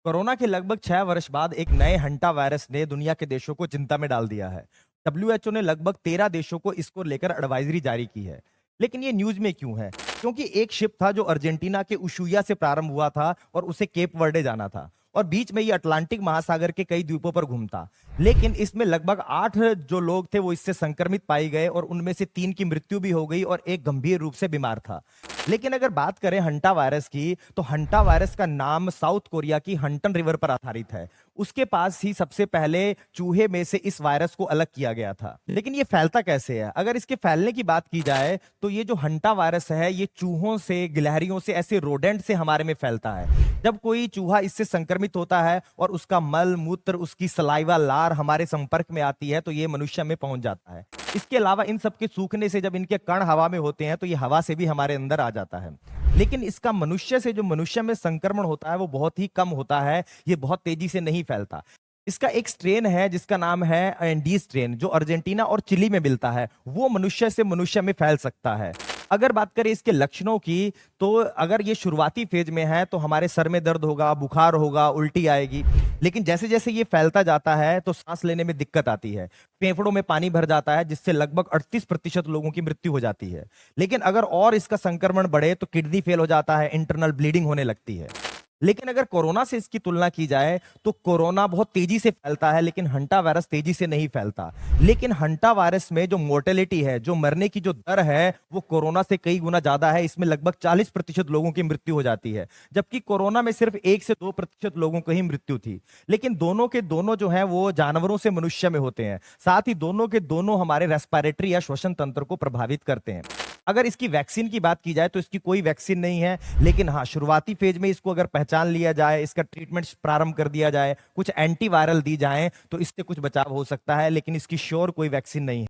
Corona के लगभग 6 वर्ष बाद एक नए हंटा वायरस ने दुनिया के देशों को चिंता में डाल दिया है। डब्ल्यूएचओ ने लगभग 13 देशों को इसको लेकर एडवाइजरी जारी की है। लेकिन ये न्यूज़ में क्यों है? क्योंकि एक शिप था जो अर्जेंटीना के उशुया से प्रारंभ हुआ था और उसे केप वर्डे जाना था और बीच में ये अटलांटिक महासागर के कई द्वीपों पर घूमता। लेकिन इसमें लगभग 8 जो लोग थे वो इससे संक्रमित पाए गए और उनमें से 3 की मृत्यु भी हो गई और एक गंभीर रूप से बीमार था। लेकिन अगर बात करें हंटा वायरस की, तो हंटा वायरस का नाम साउथ कोरिया की हंटन रिवर पर आधारित है। उसके पास ही सबसे पहले चूहे में से इस वायरस को अलग किया गया था। लेकिन ये फैलता कैसे है? अगर इसके फैलने की बात की जाए, तो ये जो हंटा वायरस है, ये चूहों से, गिलहरियों से, ऐसे रोडेंट से हमारे में फैलता है। जब कोई चूहा इससे संक्रमित होता है और उसका मल मूत्र, उसकी सलाइवा, लार हमारे संपर्क में आती है, तो ये मनुष्य में पहुंच जाता है। इसके अलावा इन सब के सूखने से जब इनके कण हवा में होते हैं, तो ये हवा से भी हमारे अंदर आ जाता है। लेकिन इसका मनुष्य से, जो मनुष्य में संक्रमण होता है, वो बहुत ही कम होता है। ये बहुत तेजी से नहीं फैलता। इसका एक स्ट्रेन है जिसका नाम है एंडी स्ट्रेन, जो अर्जेंटीना और चिली में मिलता है। वो मनुष्य से मनुष्य में फैल सकता है। अगर बात करें इसके लक्षणों की, तो अगर ये शुरुआती फेज में है तो हमारे सर में दर्द होगा, बुखार होगा, उल्टी आएगी। लेकिन जैसे जैसे ये फैलता जाता है तो सांस लेने में दिक्कत आती है, फेफड़ों में पानी भर जाता है, जिससे लगभग 38% लोगों की मृत्यु हो जाती है। लेकिन अगर और इसका संक्रमण बढ़े तो किडनी फेल हो जाता है, इंटरनल ब्लीडिंग होने लगती है। लेकिन अगर कोरोना से इसकी तुलना की जाए, तो कोरोना बहुत तेजी से फैलता है, लेकिन हंटा वायरस तेजी से नहीं फैलता। लेकिन हंटा वायरस में जो मोर्टेलिटी है, जो मरने की जो दर है, वो कोरोना से कई गुना ज्यादा है। इसमें लगभग 40% लोगों की मृत्यु हो जाती है, जबकि कोरोना में सिर्फ 1 से 2% लोगों को ही मृत्यु थी। लेकिन दोनों के दोनों जो है वो जानवरों से मनुष्य में होते हैं। साथ ही दोनों के दोनों हमारे रेस्पिरेटरी या श्वसन तंत्र को प्रभावित करते हैं। अगर इसकी वैक्सीन की बात की जाए, तो इसकी कोई वैक्सीन नहीं है। लेकिन हाँ, शुरुआती फेज में इसको अगर पहचान लिया जाए, इसका ट्रीटमेंट प्रारंभ कर दिया जाए, कुछ एंटीवायरल दी जाए, तो इससे कुछ बचाव हो सकता है। लेकिन इसकी श्योर कोई वैक्सीन नहीं है।